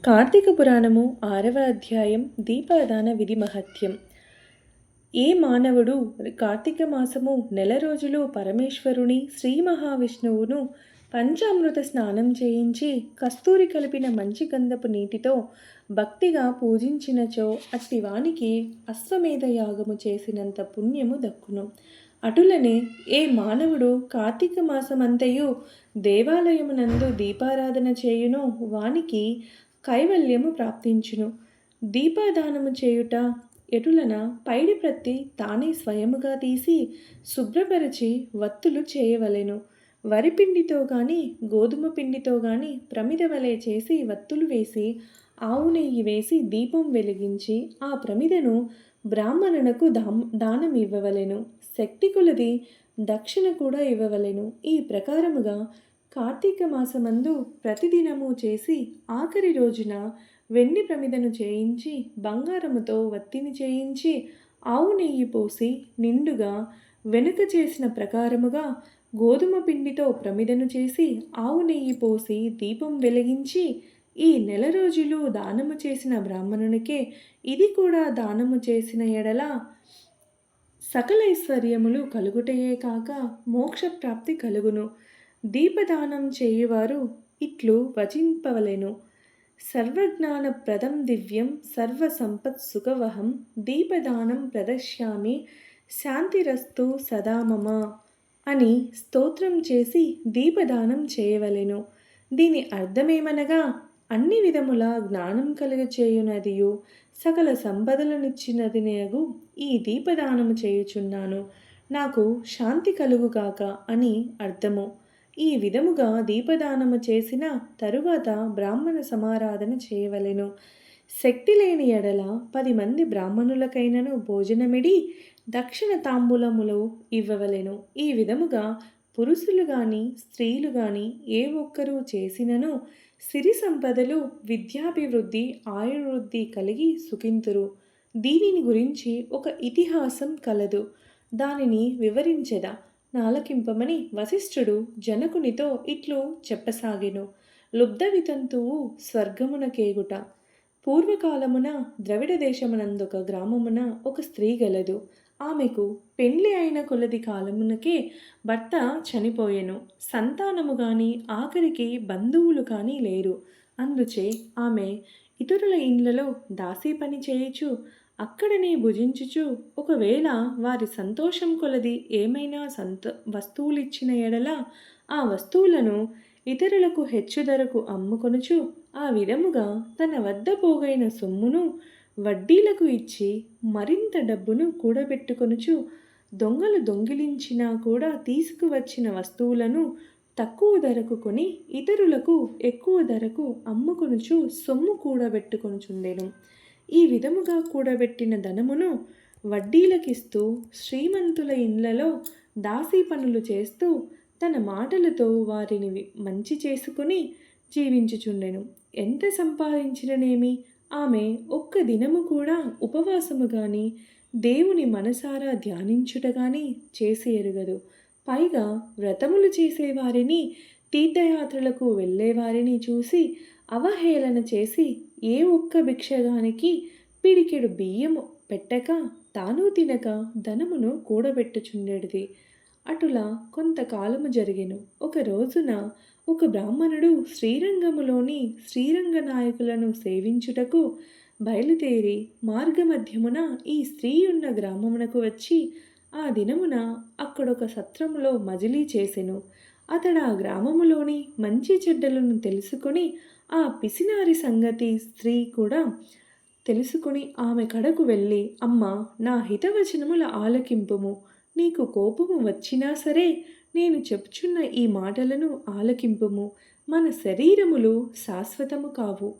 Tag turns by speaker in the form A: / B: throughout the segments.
A: కార్తీక పురాణము 6వ అధ్యాయం దీపాదాన విధి మహత్యం. ఏ మానవుడు కార్తీక మాసము నెల రోజులు పరమేశ్వరుని శ్రీ మహావిష్ణువును పంచామృత స్నానం చేయించి కస్తూరి కలిపిన మంచి గంధపు నీటితో భక్తిగా పూజించినచో అట్టివానికి అశ్వమేధ యాగము చేసినంత పుణ్యము దక్కును. అటులనే ఏ మానవుడు కార్తీక మాసమంతయు దేవాలయమునందు దీపారాధన చేయునో వానికి కైవల్యము ప్రాప్తించును. దీపాదానము చేయుట ఎటులన పైడి ప్రత్తి తానే స్వయముగా తీసి శుభ్రపరిచి వత్తులు చేయవలెను. వరిపిండితో గాని గోధుమ పిండితో గాని ప్రమిద వలె చేసి వత్తులు వేసి ఆవు నెయ్యి వేసి దీపం వెలిగించి ఆ ప్రమిదను బ్రాహ్మణునకు దానం ఇవ్వవలెను. శక్తి కొలది దక్షిణ కూడా ఇవ్వవలెను. ఈ ప్రకారముగా కార్తీక మాసమందు ప్రతిదినము చేసి ఆఖరి రోజున వెండి ప్రమిదను చేయించి బంగారముతో వత్తిని చేయించి ఆవు నెయ్యి పోసి నిండుగా వెనుక చేసిన ప్రకారముగా గోధుమ పిండితో ప్రమిదను చేసి ఆవు నెయ్యి పోసి దీపం వెలిగించి ఈ నెల రోజులు దానము చేసిన బ్రాహ్మణునికే ఇది కూడా దానము చేసిన ఎడల సకల ఐశ్వర్యములు కలుగుటయే కాక మోక్షప్రాప్తి కలుగును. దీపదానం చేయువారు ఇట్లు వచింపవలెను. సర్వజ్ఞానప్రదం దివ్యం సర్వసంపత్ సుఖవహం దీపదానం ప్రదర్శ్యామి శాంతిరస్తు సదా మమ అని స్తోత్రం చేసి దీపదానం చేయవలెను. దీని అర్థమేమనగా అన్ని విధముల జ్ఞానం కలుగచేయునదియు సకల సంపదలనిచ్చినదినేగు ఈ దీపదానము చేయుచున్నాను, నాకు శాంతి కలుగుగాక అని అర్థము. ఈ విధముగా దీపదానము చేసిన తరువాత బ్రాహ్మణ సమారాధన చేయవలెను. శక్తి లేని ఎడల 10 మంది బ్రాహ్మణులకైనను భోజనమిడి దక్షిణ తాంబూలములు ఇవ్వవలెను. ఈ విధముగా పురుషులు గాని స్త్రీలు గాని ఏ ఒక్కరూ చేసినను సిరి సంపదలు విద్యాభివృద్ధి ఆయుర్వృద్ధి కలిగి సుఖింతురు. దీనిని గురించి ఒక ఇతిహాసం కలదు, దానిని వివరించెదా నాలకింపమని వశిష్ఠుడు జనకునితో ఇట్లు చెప్పసాగెను. లుబ్ధ వితంతువు స్వర్గమునకేగుట. పూర్వకాలమున ద్రవిడ దేశమునందొక గ్రామమున ఒక స్త్రీ గలదు. ఆమెకు పెండ్లి అయిన కొలది కాలమునకే భర్త చనిపోయెను. సంతానము గాని ఆఖరికి బంధువులు కానీ లేరు. అందుచే ఆమె ఇతరుల ఇండ్లలో దాసీ పని చేయుచు అక్కడనే భుజించుచు ఒకవేళ వారి సంతోషం కొలది ఏమైనా వస్తువులిచ్చిన ఎడల ఆ వస్తువులను ఇతరులకు హెచ్చు ధరకు అమ్ముకొనుచు ఆ విధముగా తన వద్ద పోగైన సొమ్మును వడ్డీలకు ఇచ్చి మరింత డబ్బును కూడబెట్టుకొనుచు దొంగలు దొంగిలించినా కూడా తీసుకువచ్చిన వస్తువులను తక్కువ ధరకు కొని ఇతరులకు ఎక్కువ ధరకు అమ్ముకొనుచు సొమ్ము కూడబెట్టుకొనుచుండెను. ఈ విధముగా కూడబెట్టిన ధనమును వడ్డీలకిస్తూ శ్రీమంతుల ఇండ్లలో దాసీ పనులు చేస్తూ తన మాటలతో వారిని మంచి చేసుకుని జీవించుచుండెను. ఎంత సంపాదించిననేమి ఆమె ఒక్క దినము కూడా ఉపవాసము గాని దేవుని మనసారా ధ్యానించుట గాని చేసి ఎరుగదు. పైగా వ్రతములు చేసేవారిని తీర్థయాత్రలకు వెళ్ళేవారిని చూసి అవహేళన చేసి ఏ ఒక్క భిక్షగానికి పిడికెడు బియ్యము పెట్టక తాను తినక ధనమును కూడబెట్టుచుండెడిది. అటులా కొంతకాలము జరిగెను. ఒక రోజున ఒక బ్రాహ్మణుడు శ్రీరంగములోని శ్రీరంగ నాయకులను సేవించుటకు బయలుదేరి మార్గమధ్యమున ఈ స్త్రీ ఉన్న గ్రామమునకు వచ్చి ఆ దినమున అక్కడొక సత్రములో మజిలీ చేసెను. అతడు ఆ గ్రామములోని మంచి చెడ్డలను తెలుసుకొని ఆ పిసినారి సంగతి స్త్రీ కూడా తెలుసుకుని ఆమె కడకు వెళ్ళి, అమ్మ, నా హితవచనముల ఆలకింపుము. నీకు కోపము వచ్చినా సరే నేను చెప్పుచున్న ఈ మాటలను ఆలకింపుము. మన శరీరములు శాశ్వతము కావు,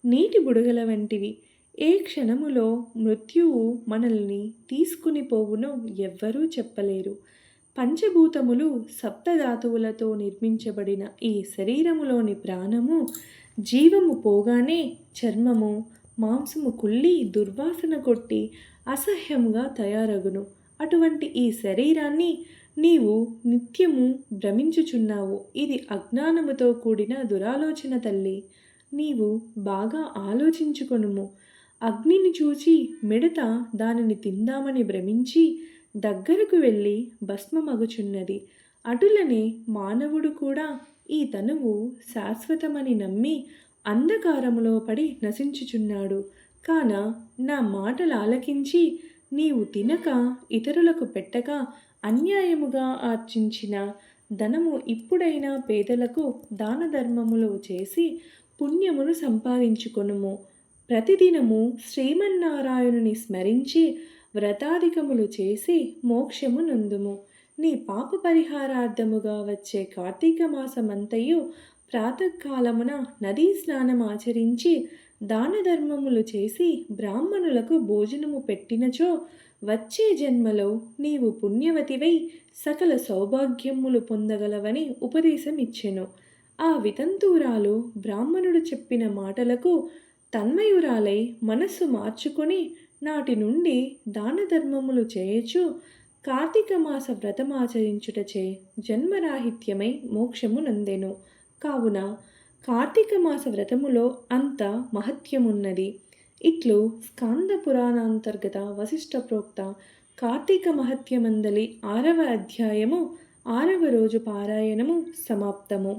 A: నీటి బుడగల వంటివి. ఏ క్షణములో మృత్యువు మనల్ని తీసుకుని పోవునో ఎవ్వరూ చెప్పలేరు. పంచభూతములు సప్తధాతువులతో నిర్మించబడిన ఈ శరీరములోని ప్రాణము జీవము పోగానే చర్మము మాంసము కుళ్ళి దుర్వాసన కొట్టి అసహ్యముగా తయారగును. అటువంటి ఈ శరీరాన్ని నీవు నిత్యము భ్రమించుచున్నావు. ఇది అజ్ఞానముతో కూడిన దురాలోచన తల్లి. నీవు బాగా ఆలోచించుకొనుము. అగ్నిని చూచి మిడత దానిని తిందామని భ్రమించి దగ్గరకు వెళ్ళి భస్మమగుచున్నది. అటులనే మానవుడు కూడా ఈ తనువు శాశ్వతమని నమ్మి అంధకారములో పడి నశించుచున్నాడు. కాన నా మాటలు ఆలకించి నీవు తినక ఇతరులకు పెట్టక అన్యాయముగా ఆర్జించిన ధనము ఇప్పుడైనా పేదలకు దాన ధర్మములు చేసి పుణ్యమును సంపాదించుకొనుము. ప్రతిదినము శ్రీమన్నారాయణుని స్మరించి వ్రతాధికములు చేసి మోక్షము నందుము. నీ పాప పరిహారార్థముగా వచ్చే కార్తీక మాసమంతయు ప్రాతకాలమున నదీ స్నానం ఆచరించి దాన ధర్మములు చేసి బ్రాహ్మణులకు భోజనము పెట్టినచో వచ్చే జన్మలో నీవు పుణ్యవతివై సకల సౌభాగ్యములు పొందగలవని ఉపదేశం ఇచ్చెను. ఆ వితంతువురాలు బ్రాహ్మణుడు చెప్పిన మాటలకు తన్మయురాలై మనస్సు మార్చుకొని నాటి నుండి దాన ధర్మములు చేయచు కార్తీక మాస వ్రతమాచరించుటచే జన్మరాహిత్యమై మోక్షము నందెను. కావున కార్తీక మాస వ్రతములో అంత మహత్యమున్నది. ఇట్లు స్కాంద పురాణాంతర్గత వశిష్ఠ ప్రోక్త కార్తీక మహత్యమందలి 6వ అధ్యాయము 6వ రోజు పారాయణము సమాప్తము.